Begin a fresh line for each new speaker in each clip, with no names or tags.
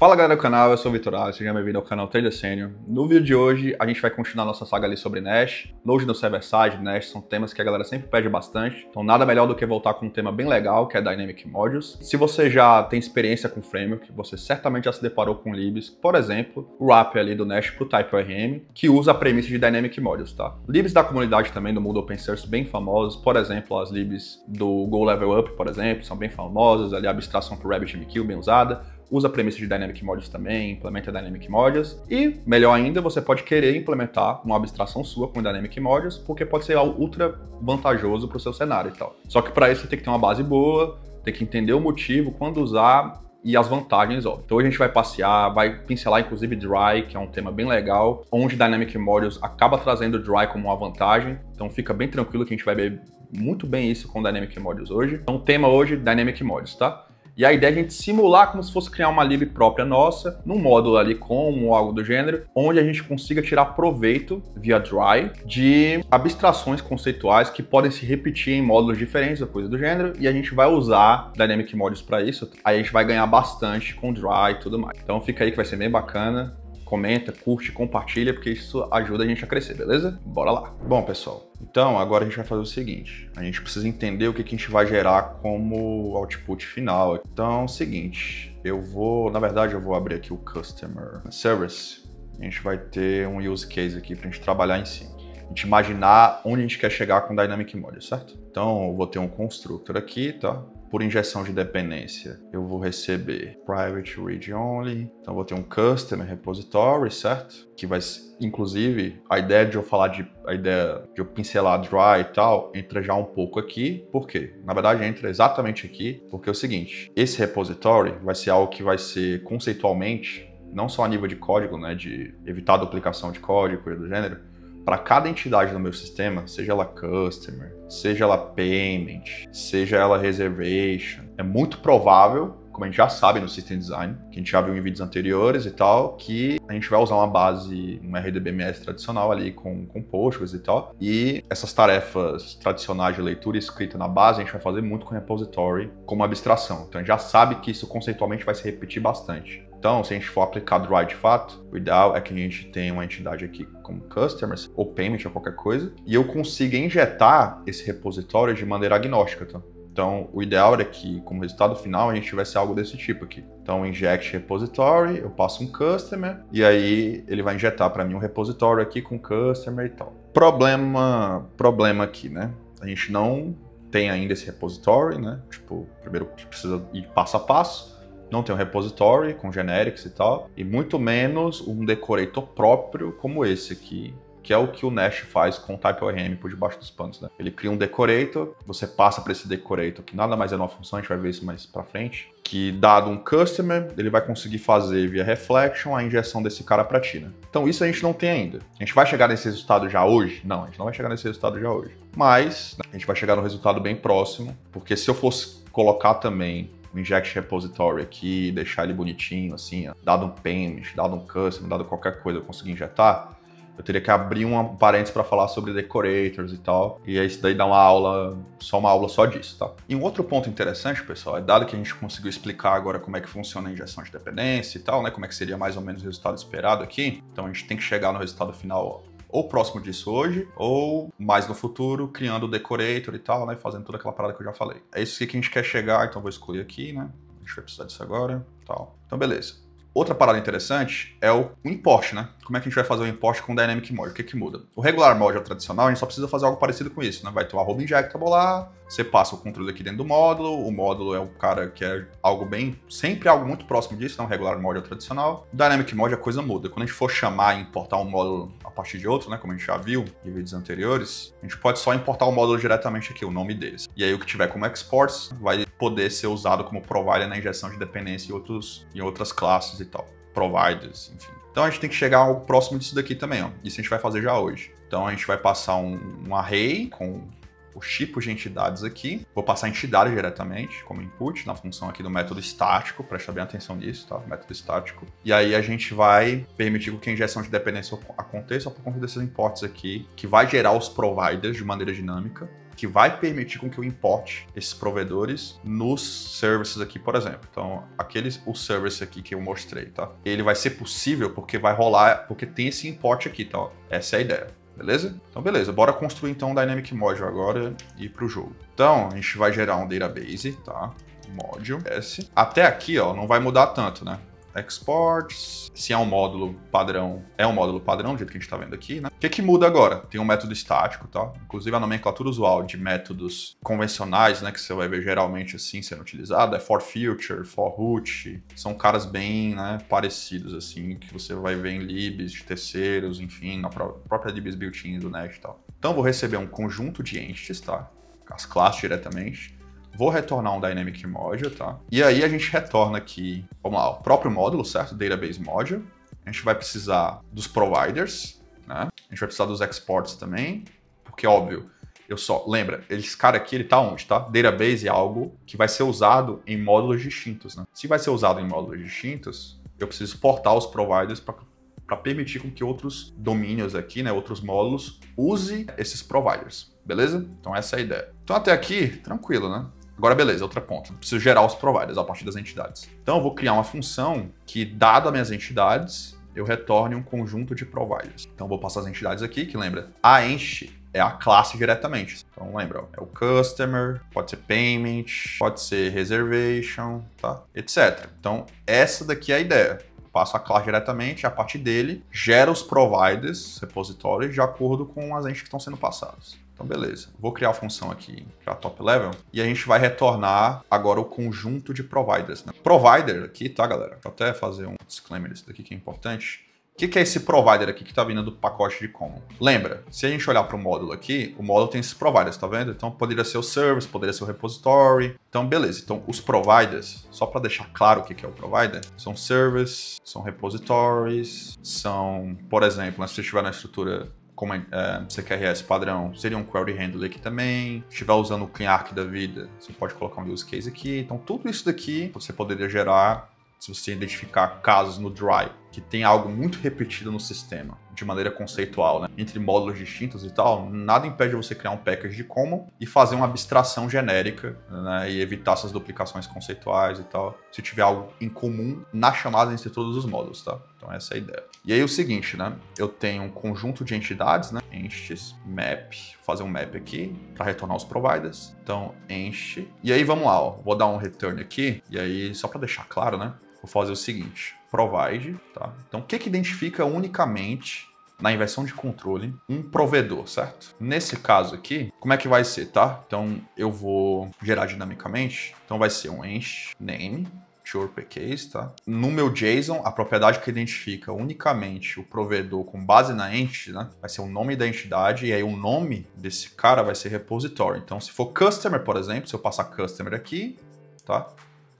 Fala galera do canal, eu sou o Vitor Alves, seja bem-vindo ao canal Trader Senior. No vídeo de hoje a gente vai continuar nossa saga ali sobre Nash. Node no server-side, Nash são temas que a galera sempre pede bastante, então nada melhor do que voltar com um tema bem legal, que é Dynamic Modules. Se você já tem experiência com Framework, você certamente já se deparou com libs, por exemplo, o wrap ali do Nash para o TypeORM, que usa a premissa de Dynamic Modules, tá? Libs da comunidade também do mundo open source bem famosas, por exemplo, as libs do Go Level Up, por exemplo, são bem famosas, ali a abstração para o RabbitMQ bem usada. Usa a premissa de Dynamic Modules também, implementa Dynamic Modules. E, melhor ainda, você pode querer implementar uma abstração sua com Dynamic Modules, porque pode ser algo ultra vantajoso para o seu cenário e tal. Só que para isso você tem que ter uma base boa, tem que entender o motivo, quando usar e as vantagens, óbvio. Então hoje a gente vai passear, vai pincelar inclusive Dry, que é um tema bem legal, onde Dynamic Modules acaba trazendo Dry como uma vantagem. Então fica bem tranquilo que a gente vai ver muito bem isso com Dynamic Modules hoje. Então o tema hoje, Dynamic Modules, tá? E a ideia é a gente simular como se fosse criar uma lib própria nossa, num módulo ali como ou algo do gênero, onde a gente consiga tirar proveito via Dry de abstrações conceituais que podem se repetir em módulos diferentes ou coisa do gênero, e a gente vai usar Dynamic Modules para isso. Aí a gente vai ganhar bastante com Dry e tudo mais. Então fica aí que vai ser bem bacana. Comenta, curte, compartilha, porque isso ajuda a gente a crescer, beleza? Bora lá! Bom, pessoal, então agora a gente vai fazer o seguinte. A gente precisa entender o que a gente vai gerar como output final. Então é o seguinte, na verdade eu vou abrir aqui o Customer Service. A gente vai ter um use case aqui pra gente trabalhar em cima. A gente imaginar onde a gente quer chegar com Dynamic Module, certo? Então eu vou ter um constructor aqui, tá? Por injeção de dependência, eu vou receber private read only. Então, eu vou ter um customer repository, certo? Que vai, inclusive, a ideia de eu pincelar Dry e tal, entra já um pouco aqui. Por quê? Na verdade, entra exatamente aqui, porque é o seguinte, esse repository vai ser algo que vai ser conceitualmente, não só a nível de código, né, de evitar a duplicação de código e do gênero, para cada entidade do meu sistema, seja ela Customer, seja ela Payment, seja ela Reservation, é muito provável, como a gente já sabe no System Design, que a gente já viu em vídeos anteriores e tal, que a gente vai usar uma base, um RDBMS tradicional ali com Postgres e tal, e essas tarefas tradicionais de leitura e escrita na base, a gente vai fazer muito com repository como abstração. Então a gente já sabe que isso conceitualmente vai se repetir bastante. Então, se a gente for aplicar Dry de fato, o ideal é que a gente tenha uma entidade aqui como Customers, ou Payment, ou qualquer coisa, e eu consiga injetar esse repositório de maneira agnóstica, tá? Então, o ideal é que, como resultado final, a gente tivesse algo desse tipo aqui. Então, inject repository, eu passo um customer, e aí ele vai injetar para mim um repositório aqui com customer e tal. Problema aqui, né? A gente não tem ainda esse repository, né? Tipo, primeiro a gente precisa ir passo a passo. Não tem um repository com generics e tal, e muito menos um decorator próprio como esse aqui, que é o que o Nash faz com o TypeORM por debaixo dos panos, né? Ele cria um decorator, você passa para esse decorator, que nada mais é uma função, a gente vai ver isso mais para frente, que dado um customer, ele vai conseguir fazer via reflection a injeção desse cara para ti, né? Então isso a gente não tem ainda. A gente vai chegar nesse resultado já hoje? Não, a gente não vai chegar nesse resultado já hoje. Mas a gente vai chegar no resultado bem próximo, porque se eu fosse colocar também o inject repository aqui, deixar ele bonitinho, assim, ó, dado um payment, dado um custom, dado qualquer coisa eu conseguir injetar, eu teria que abrir um parênteses para falar sobre decorators e tal, e aí isso daí dá uma aula só disso, tá? E um outro ponto interessante, pessoal, é dado que a gente conseguiu explicar agora como é que funciona a injeção de dependência e tal, né, como é que seria mais ou menos o resultado esperado aqui, então a gente tem que chegar no resultado final, ó, ou próximo disso hoje, ou mais no futuro, criando o decorator e tal, né? Fazendo toda aquela parada que eu já falei. É isso que a gente quer chegar, então vou escolher aqui, né? A gente vai precisar disso agora, tal. Então, beleza. Outra parada interessante é o import, né? Como é que a gente vai fazer o import com o Dynamic Module? O que muda? O regular module tradicional, a gente só precisa fazer algo parecido com isso, né? Vai ter o arroba injectable lá, você passa o controle aqui dentro do módulo, o módulo é o cara que é algo sempre algo muito próximo disso, né? Um regular module tradicional. O Dynamic Module a coisa muda. Quando a gente for chamar e importar um módulo a partir de outro, né? Como a gente já viu em vídeos anteriores, a gente pode só importar o módulo diretamente aqui, o nome deles. E aí o que tiver como exports vai poder ser usado como provider na injeção de dependência em outras classes e tal. Providers, enfim. Então a gente tem que chegar ao próximo disso daqui também, ó. Isso a gente vai fazer já hoje. Então a gente vai passar um array com os tipos de entidades aqui. Vou passar a entidade diretamente como input na função aqui do método estático. Presta bem atenção nisso, tá? Método estático. E aí a gente vai permitir que a injeção de dependência aconteça por conta desses imports aqui, que vai gerar os providers de maneira dinâmica. que vai permitir com que eu importe esses provedores nos services aqui, por exemplo. Então, o service aqui que eu mostrei, tá? Ele vai ser possível porque vai rolar, porque tem esse import aqui, tá? Essa é a ideia. Beleza? Então, beleza. Bora construir, então, um Dynamic Module agora e ir para o jogo. Então, a gente vai gerar um database, tá? Module S. Até aqui, ó, não vai mudar tanto, né? Exports, se é um módulo padrão, do jeito que a gente está vendo aqui, né? O que muda agora? Tem um método estático, tá? Inclusive a nomenclatura usual de métodos convencionais, né, que você vai ver geralmente assim sendo utilizado, é for future, for root, são caras bem, né, parecidos assim, que você vai ver em libs de terceiros, enfim, na própria libs built-in do Nest e tal. Então eu vou receber um conjunto de entities, tá? As classes diretamente. Vou retornar um Dynamic Module, tá? E aí a gente retorna aqui, vamos lá, o próprio módulo, certo? Database Module. A gente vai precisar dos providers, né? A gente vai precisar dos exports também, porque, óbvio, lembra, esse cara aqui, ele tá onde, tá? Database é algo que vai ser usado em módulos distintos, né? Se vai ser usado em módulos distintos, eu preciso exportar os providers para permitir com que outros domínios aqui, né, outros módulos, use esses providers, beleza? Então essa é a ideia. Então até aqui, tranquilo, né? Agora, beleza, outra ponta. Preciso gerar os providers a partir das entidades. Então, eu vou criar uma função que, dado as minhas entidades, eu retorne um conjunto de providers. Então, eu vou passar as entidades aqui, que lembra, a entity é a classe diretamente. Então, lembra, é o customer, pode ser payment, pode ser reservation, tá? Etc. Então, essa daqui é a ideia. Passo a classe diretamente, a partir dele, gera os providers, repositórios, de acordo com as entities que estão sendo passadas. Então, beleza. Vou criar a função aqui para top level e a gente vai retornar agora o conjunto de providers, né? Provider aqui, tá, galera? Vou até fazer um disclaimer disso daqui que é importante. O que é esse provider aqui que está vindo do pacote de common? Lembra, se a gente olhar para o módulo aqui, o módulo tem esses providers, tá vendo? Então, poderia ser o service, poderia ser o repository. Então, beleza. Então, os providers, só para deixar claro o que é o provider, são service, são repositories, são, por exemplo, se você estiver na estrutura como CQRS padrão, seria um query handler aqui também. Se estiver usando o CleanArch da vida, você pode colocar um use case aqui. Então, tudo isso daqui você poderia gerar se você identificar casos no Dry, que tem algo muito repetido no sistema, de maneira conceitual, né? Entre módulos distintos e tal, nada impede você criar um package de common e fazer uma abstração genérica, né? E evitar essas duplicações conceituais e tal, se tiver algo em comum na chamada entre todos os módulos, tá? Então essa é a ideia. E aí o seguinte, né? Eu tenho um conjunto de entidades, né? Entities map, vou fazer um map aqui para retornar os providers. Então, entity. E aí vamos lá, ó. Vou dar um return aqui, e aí só para deixar claro, né? Vou fazer o seguinte, provide, tá? Então, o que identifica unicamente, na inversão de controle, um provedor, certo? Nesse caso aqui, como é que vai ser, tá? Então, eu vou gerar dinamicamente. Então, vai ser um ent name, pkcase, tá? No meu JSON, a propriedade que identifica unicamente o provedor com base na entity, né? Vai ser o nome da entidade e aí o nome desse cara vai ser repository. Então, se for customer, por exemplo, se eu passar customer aqui, tá?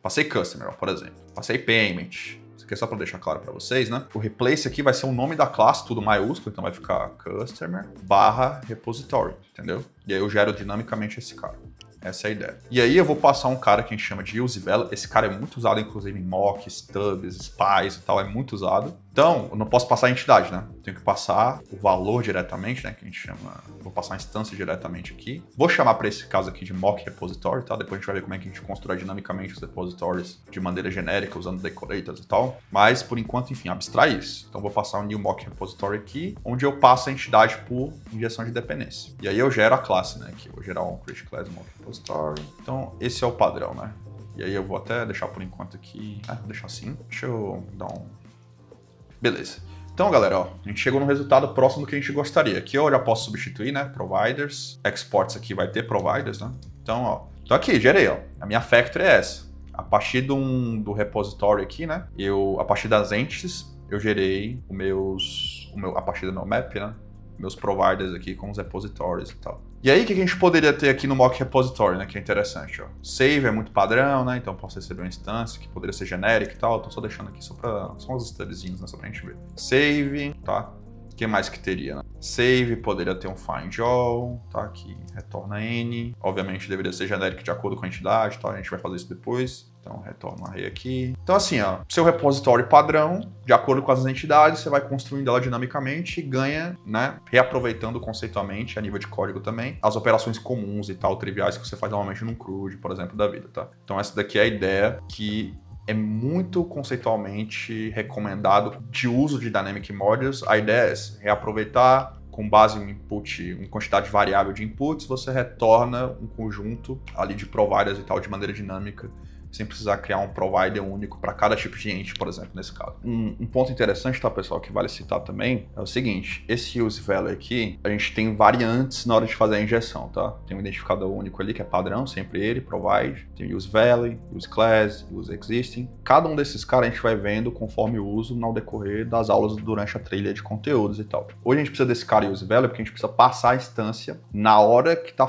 Passei customer, ó, por exemplo. Passei payment. Isso aqui é só para deixar claro para vocês, né? O replace aqui vai ser o nome da classe, tudo maiúsculo, então vai ficar customer barra repository, entendeu? E aí eu gero dinamicamente esse cara. Essa é a ideia. E aí eu vou passar um cara que a gente chama de usevela. Esse cara é muito usado, inclusive, em mock, stubs, spies e tal, é muito usado. Então, eu não posso passar a entidade, né? Tenho que passar o valor diretamente, né? Que a gente chama... Vou passar a instância diretamente aqui. Vou chamar para esse caso aqui de mock repository, tá? Depois a gente vai ver como é que a gente constrói dinamicamente os repositories de maneira genérica, usando decorators e tal. Mas, por enquanto, enfim, abstrai isso. Então, vou passar um new mock repository aqui, onde eu passo a entidade por injeção de dependência. E aí eu gero a classe, né? Aqui eu vou gerar um create class mock repository. Então, esse é o padrão, né? E aí eu vou até deixar por enquanto aqui... vou deixar assim. Deixa eu dar um... Beleza. Então, galera, ó, a gente chegou no resultado próximo do que a gente gostaria. Aqui eu já posso substituir, né? Providers. Exports aqui vai ter providers, né? Então, ó. Então aqui, gerei, ó. A minha factory é essa. A partir do repository aqui, né? A partir das entities, eu gerei a partir do meu map, né? Meus providers aqui com os repositories e tal. E aí, o que a gente poderia ter aqui no mock repository, né? Que é interessante, ó. Save é muito padrão, né? Então, posso receber uma instância que poderia ser genérica e tal. Tô só deixando aqui só uns stubzinhos, né? Só pra gente ver. Save, tá? O que mais que teria, né? Save, poderia ter um find all, tá? Que retorna n. Obviamente, deveria ser genérico de acordo com a entidade, tá? A gente vai fazer isso depois. Então, retorno array aqui. Então, assim, ó, seu repositório padrão, de acordo com as entidades, você vai construindo ela dinamicamente e ganha, né, reaproveitando conceitualmente, a nível de código também, as operações comuns e tal, triviais que você faz normalmente num CRUD, por exemplo, da vida, tá? Então, essa daqui é a ideia que é muito conceitualmente recomendado de uso de Dynamic Modules. A ideia é essa, reaproveitar com base em um input, em quantidade variável de inputs, você retorna um conjunto ali de providers e tal de maneira dinâmica, sem precisar criar um provider único para cada tipo de ente, por exemplo, nesse caso. Um ponto interessante, tá, pessoal, que vale citar também, é o seguinte, esse use value aqui, a gente tem variantes na hora de fazer a injeção, tá? Tem um identificador único ali, que é padrão, sempre ele, provide, tem use value, use class, use existing. Cada um desses caras a gente vai vendo conforme o uso no decorrer das aulas durante a trilha de conteúdos e tal. Hoje a gente precisa desse cara use value porque a gente precisa passar a instância na hora que tá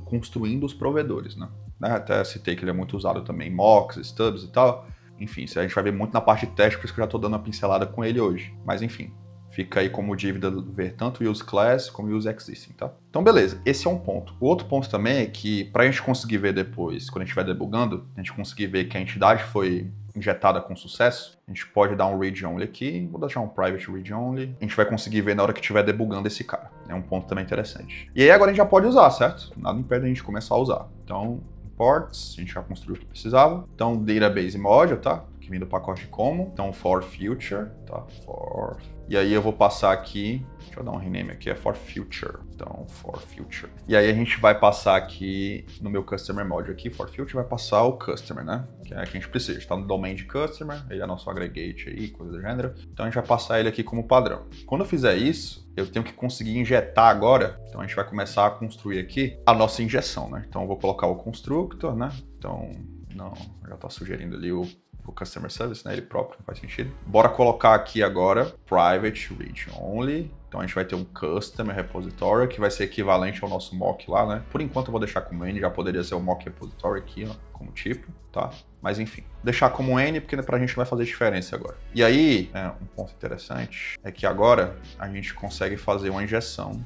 construindo os provedores, né? Até citei que ele é muito usado também em mocks, stubs e tal. Enfim, isso a gente vai ver muito na parte de teste, por isso que eu já estou dando uma pincelada com ele hoje. Mas enfim, fica aí como dívida ver tanto o use class como o use existing, tá? Então beleza, esse é um ponto. O outro ponto também é que para a gente conseguir ver depois, quando a gente estiver debugando, a gente conseguir ver que a entidade foi injetada com sucesso, a gente pode dar um read-only aqui, vou deixar um private read-only, a gente vai conseguir ver na hora que estiver debugando esse cara. É um ponto também interessante. E aí agora a gente já pode usar, certo? Nada impede a gente começar a usar. Então, imports, a gente já construiu o que precisava. Então, database module, tá? Que vem do pacote common. Então, for future, tá? For... E aí eu vou passar aqui, deixa eu dar um rename aqui, é for future. Então, for future. E aí a gente vai passar aqui no meu customer module aqui, for future, vai passar o customer, né? Que é o que a gente precisa. Está no domain de customer, ele é nosso aggregate aí, coisa do gênero. Então a gente vai passar ele aqui como padrão. Quando eu fizer isso, eu tenho que conseguir injetar agora. Então a gente vai começar a construir aqui a nossa injeção, né? Então eu vou colocar o constructor, né? Então, não, já está sugerindo ali o Customer Service, né? Ele próprio, não faz sentido. Bora colocar aqui agora Private Read Only. Então a gente vai ter um Customer Repository, que vai ser equivalente ao nosso mock lá, né? Por enquanto eu vou deixar como N, já poderia ser o mock repository aqui, ó, como tipo, tá? Mas enfim, deixar como N, porque pra gente não vai fazer diferença agora. E aí, um ponto interessante é que agora a gente consegue fazer uma injeção.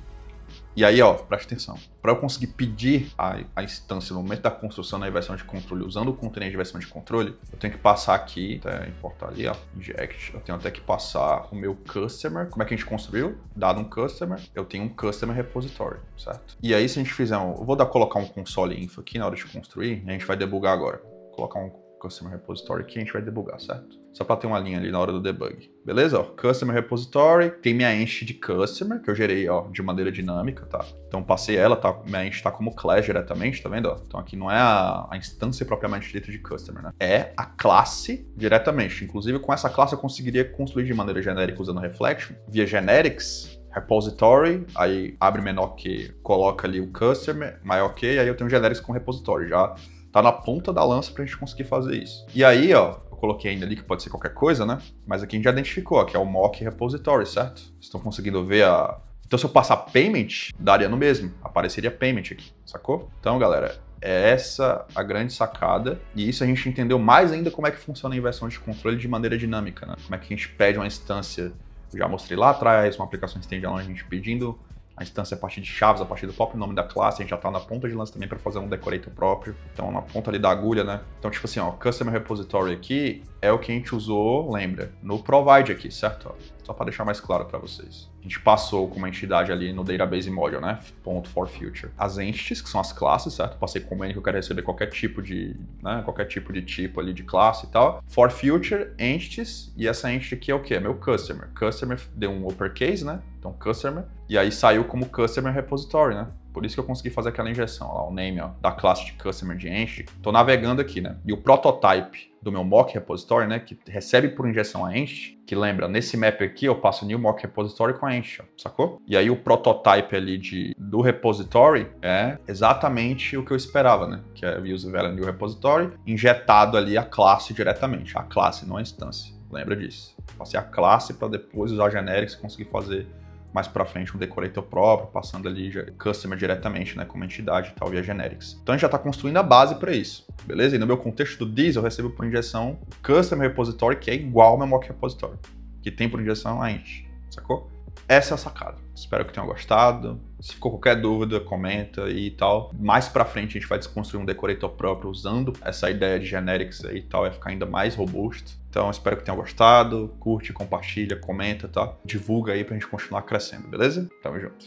E aí, ó, presta atenção. Para eu conseguir pedir a instância no momento da construção da versão de controle, usando o container de versão de controle, eu tenho que passar aqui, até importar ali, ó, inject. Eu tenho até que passar o meu customer. Como é que a gente construiu? Dado um customer, eu tenho um customer repository, certo? E aí, se a gente fizer eu vou colocar um console info aqui na hora de construir, e a gente vai debugar agora. Vou colocar um Customer Repository aqui, a gente vai debugar, certo? Só para ter uma linha ali na hora do debug. Beleza? Ó, Customer Repository, tem minha ent de Customer, que eu gerei, ó, de maneira dinâmica, tá? Então passei ela, tá? Minha ent tá como class diretamente, tá vendo? Ó? Então aqui não é a instância propriamente dita de Customer, né? É a classe diretamente. Inclusive com essa classe eu conseguiria construir de maneira genérica usando Reflection, via Generics, Repository, aí abre menor que, coloca ali o Customer, maior que, aí eu tenho Generics com Repository, já tá na ponta da lança pra gente conseguir fazer isso. E aí, ó, eu coloquei ainda ali que pode ser qualquer coisa, né? Mas aqui a gente já identificou, ó, que é o mock repository, certo? Vocês estão conseguindo ver a... Então se eu passar payment, daria no mesmo. Apareceria payment aqui, sacou? Então, galera, é essa a grande sacada. E isso a gente entendeu mais ainda como é que funciona a inversão de controle de maneira dinâmica, né? Como é que a gente pede uma instância. Eu já mostrei lá atrás, uma aplicação standalone, a gente pedindo a instância a partir de chaves, a partir do próprio nome da classe, a gente já tá na ponta de lança também para fazer um decorator próprio, então na ponta ali da agulha, né? Então, tipo assim, ó, Customer Repository aqui é o que a gente usou, lembra, no Provide aqui, certo? Ó, só para deixar mais claro para vocês. A gente passou como entidade ali no Database Module, né? Ponto for future. As entities, que são as classes, certo? Passei como N que eu quero receber qualquer tipo de, né? Qualquer tipo de tipo ali de classe e tal. For future, entities, e essa entity aqui é o quê? É meu Customer. Customer deu um uppercase, né? Então, Customer, e aí saiu como Customer Repository, né? Por isso que eu consegui fazer aquela injeção, lá, o name, ó, da classe de Customer de Entity. Tô navegando aqui, né? E o prototype do meu mock repository, né, que recebe por injeção a Entity, que lembra, nesse map aqui eu passo new mock repository com a Entity, ó, sacou? E aí o prototype ali do repository é exatamente o que eu esperava, né? Que é use value new repository, injetado ali a classe diretamente, a classe, não a instância. Lembra disso? Passei a classe para depois usar generics e conseguir fazer mais para frente um decorator próprio, passando ali customer diretamente, né, como entidade e tal, via generics. Então a gente já está construindo a base para isso, beleza? E no meu contexto do Diesel, eu recebo por injeção o customer repository, que é igual ao meu mock repository, que tem por injeção a entity, sacou? essa é a sacada. Espero que tenham gostado. Se ficou qualquer dúvida, comenta e tal. Mais pra frente a gente vai desconstruir um decorator próprio usando essa ideia de generics aí e tal, vai ficar ainda mais robusto. Então espero que tenham gostado. Curte, compartilha, comenta, tá? Divulga aí pra gente continuar crescendo, beleza? Tamo junto.